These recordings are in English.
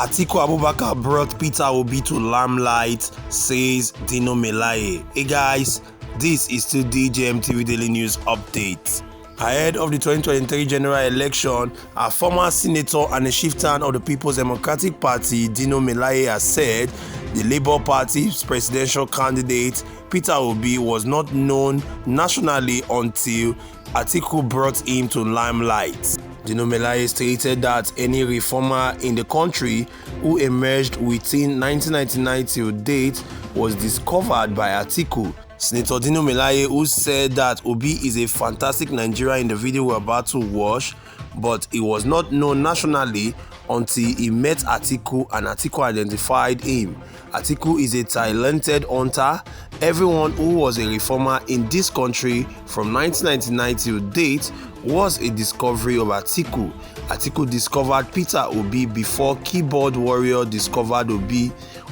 Atiku Abubakar brought Peter Obi to limelight, says Dino Melaye. Hey guys, this is still DJMTV Daily News Update. Ahead of the 2023 general election, a former senator and a chieftain of the People's Democratic Party, Dino Melaye, has said the Labour Party's presidential candidate, Peter Obi, was not known nationally until Atiku brought him to limelight. Dino Melaye stated that any reformer in the country who emerged within 1999 till date was discovered by Atiku. Senator Dino Melaye, who said that Obi is a fantastic Nigerian in the video we're about to watch, but he was not known nationally until he met Atiku and Atiku identified him. Atiku is a talented hunter. Everyone who was a reformer in this country from 1999 till date was a discovery of Atiku. Atiku discovered Peter Obi before keyboard warrior discovered Obi.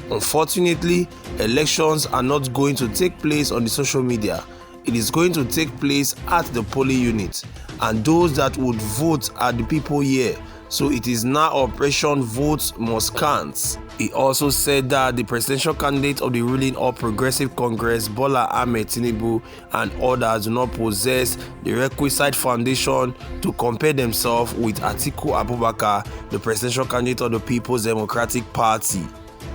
Unfortunately, elections are not going to take place on the social media. It is going to take place at the polling unit, and those that would vote are the people here. So it is now Operation Votes Must Count. He also said that the presidential candidate of the ruling All Progressive Congress, Bola Ahmed Tinubu, and others do not possess the requisite foundation to compare themselves with Atiku Abubakar, the presidential candidate of the People's Democratic Party.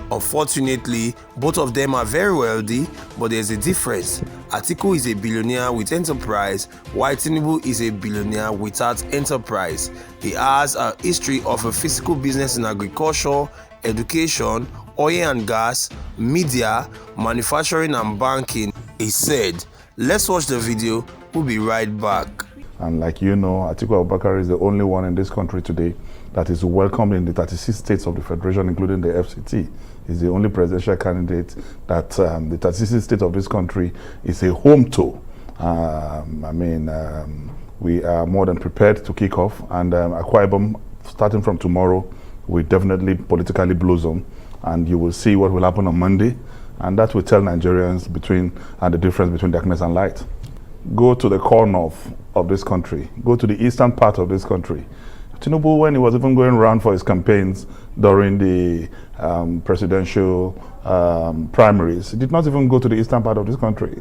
Unfortunately, both of them are very wealthy, but there's a difference. Atiku is a billionaire with enterprise, while Tinubu is a billionaire without enterprise. He has a history of a physical business in agriculture, education, oil and gas, media, manufacturing and banking. He said, "Let's watch the video, we'll be right back." And like you know, Atiku Abubakar is the only one in this country today that is welcomed in the 36 states of the Federation, including the FCT. He's the only presidential candidate that the 36 states of this country is a home to. We are more than prepared to kick off, and Akwa Ibom, starting from tomorrow, will definitely politically blossom, and you will see what will happen on Monday, and that will tell Nigerians the difference between darkness and light. Go to the corner of this country, go to the eastern part of this country. Tinubu, when he was even going around for his campaigns during the presidential primaries, he did not even go to the eastern part of this country.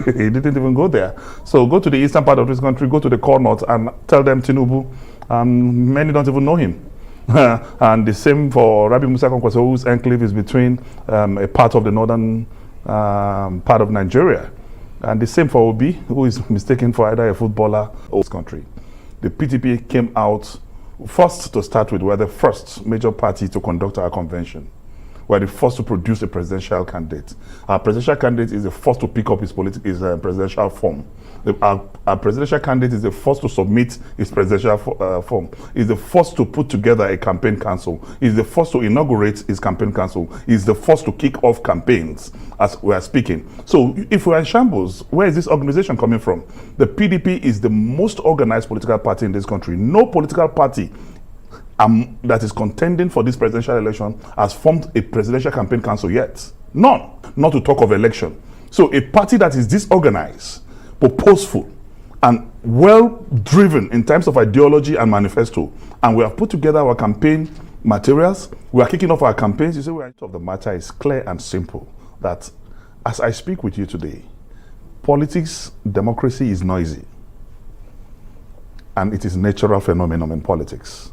He didn't even go there. So go to the eastern part of this country, go to the core north and tell them Tinubu, many don't even know him. And the same for Rabi Musa Kwankwaso, whose enclave is between a part of the northern part of Nigeria. And the same for Obi, who is mistaken for either a footballer or this country. The PTP came out first to start with. We're the first major party to conduct our convention. We're the first to produce a presidential candidate. Our presidential candidate is the first to pick up his presidential form. Our presidential candidate is the first to submit his presidential form. He's the first to put together a campaign council. He's the first to inaugurate his campaign council. He's the first to kick off campaigns as we are speaking. So if we're in shambles, where is this organization coming from? The PDP is the most organized political party in this country. No political party that is contending for this presidential election has formed a presidential campaign council yet. None. Not to talk of election. So a party that is disorganized, purposeful, and well driven in terms of ideology and manifesto, and we have put together our campaign materials. We are kicking off our campaigns. You see, the matter is clear and simple that as I speak with you today, politics, democracy is noisy, and it is a natural phenomenon in politics.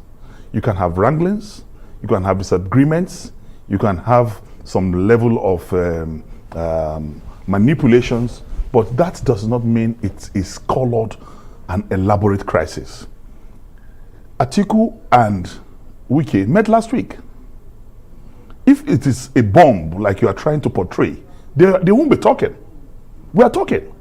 You can have wranglings, you can have disagreements, you can have some level of manipulations, but that does not mean it is colored an elaborate crisis. Atiku and Wike met last week. If it is a bomb like you are trying to portray, they won't be talking. We are talking.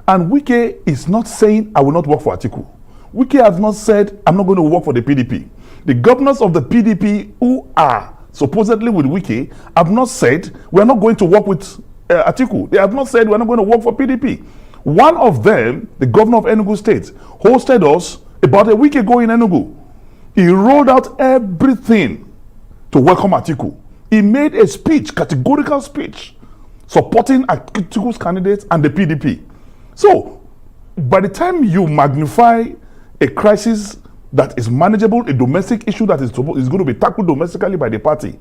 And Wike is not saying, I will not work for Atiku. Wike has not said, I'm not going to work for the PDP. The governors of the PDP who are supposedly with Wike have not said, we're not going to work with Atiku. They have not said, we're not going to work for PDP. One of them, the governor of Enugu State, hosted us about a week ago in Enugu. He rolled out everything to welcome Atiku. He made a speech, categorical speech, supporting Atiku's candidates and the PDP. So, by the time you magnify a crisis that is manageable, a domestic issue that is going to be tackled domestically by the party.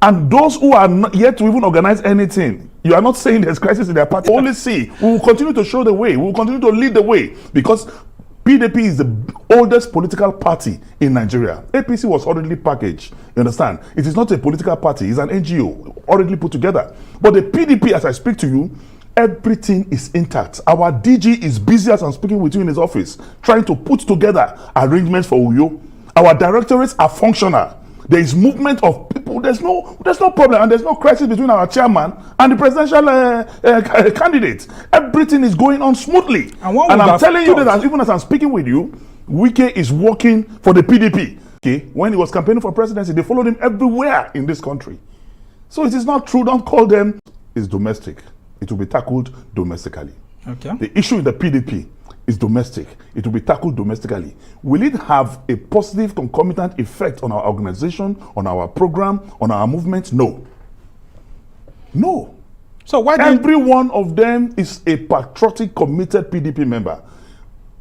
And those who are not yet to even organize anything, you are not saying there's crisis in their party. Only see, we will continue to show the way, we will continue to lead the way, because PDP is the oldest political party in Nigeria. APC was already packaged, you understand? It is not a political party, it's an NGO, already put together. But the PDP, as I speak to you, everything is intact. Our DG is busy as I'm speaking with you in his office, trying to put together arrangements for Uyo. Our directorates are functional. There is movement of people. There's no problem, and there's no crisis between our chairman and the presidential candidate. Everything is going on smoothly. And I'm telling you that even as I'm speaking with you, Wike is working for the PDP. Okay, when he was campaigning for presidency, they followed him everywhere in this country. So it is not true. Don't call them. It's domestic. It will be tackled domestically. Okay. The issue in the PDP is domestic. It will be tackled domestically. Will it have a positive concomitant effect on our organization, on our program, on our movement? No. No. So why every one of them is a patriotic, committed PDP member?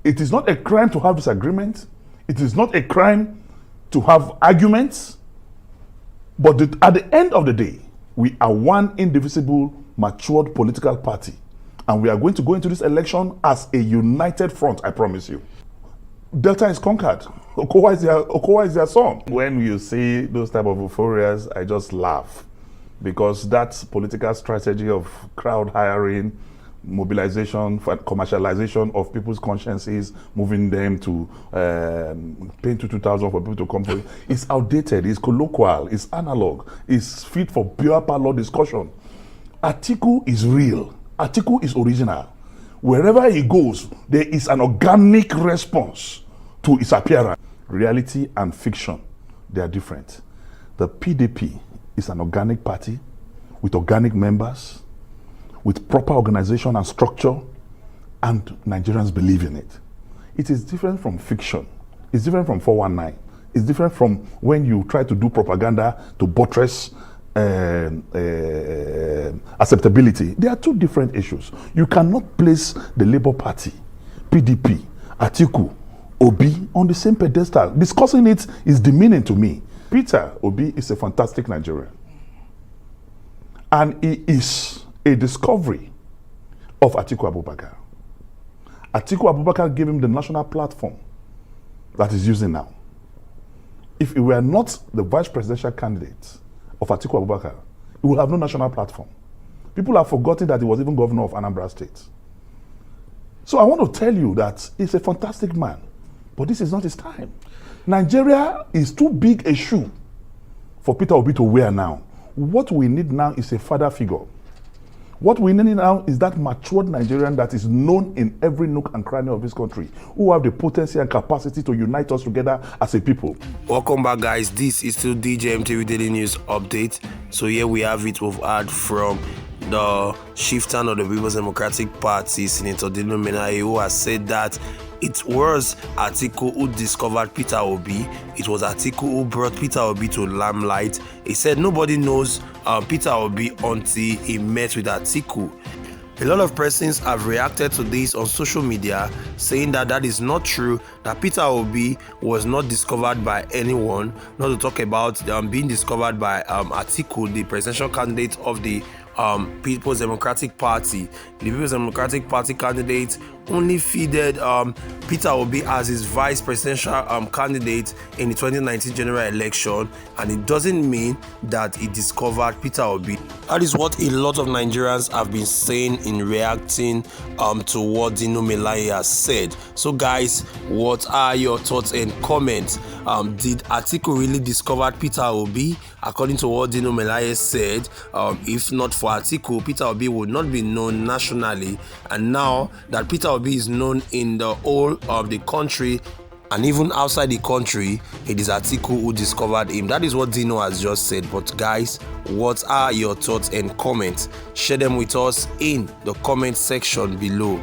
It is not a crime to have disagreement. It is not a crime to have arguments. But at the end of the day, we are one indivisible, matured political party. And we are going to go into this election as a united front, I promise you. Delta is conquered. Okowa is their song. When you see those type of euphorias, I just laugh. Because that political strategy of crowd hiring, mobilization, commercialization of people's consciences, moving them to paying 2,000 for people to come for it, it's outdated, it's colloquial, it's analog, it's fit for pure parlor discussion. Atiku is real. Atiku is original. Wherever he goes, there is an organic response to his appearance. Reality and fiction, they are different. The PDP is an organic party with organic members, with proper organization and structure, and Nigerians believe in it. It is different from fiction. It's different from 419. It's different from when you try to do propaganda to buttress acceptability. There are two different issues. You cannot place the Labour Party, PDP, Atiku, Obi on the same pedestal. Discussing it is demeaning to me. Peter Obi is a fantastic Nigerian. And he is a discovery of Atiku Abubakar. Atiku Abubakar gave him the national platform that he's using now. If he were not the vice presidential candidate of Atiku Abubakar, he will have no national platform. People have forgotten that he was even governor of Anambra State. So I want to tell you that he's a fantastic man, but this is not his time. Nigeria is too big a shoe for Peter Obi to wear now. What we need now is a father figure. What we need now is that matured Nigerian that is known in every nook and cranny of this country, who have the potency and capacity to unite us together as a people. Welcome back, guys. This is still DJMTV Daily News Update. So here we have it. We've heard from the chieftain of the People's Democratic Party, Senator Dino Melaye, who has said that it was Atiku who discovered Peter Obi. It was Atiku who brought Peter Obi to limelight. He said nobody knows Peter Obi until he met with Atiku. A lot of persons have reacted to this on social media, saying that that is not true, that Peter Obi was not discovered by anyone, not to talk about being discovered by Atiku, the presidential candidate of the People's Democratic Party. The People's Democratic Party candidate only feeded Peter Obi as his vice presidential candidate in the 2019 general election, and it doesn't mean that he discovered Peter Obi. That is what a lot of Nigerians have been saying in reacting to what Dino Melaye has said. So guys, what are your thoughts and comments? Did Atiku really discover Peter Obi? According to what Dino Melaye said, if not for Atiku, Peter Obi would not be known nationally, and now that Peter Obi is known in the whole of the country and even outside the country, it is Atiku who discovered him. That is what Dino has just said. But guys, what are your thoughts and comments? Share them with us in the comment section below.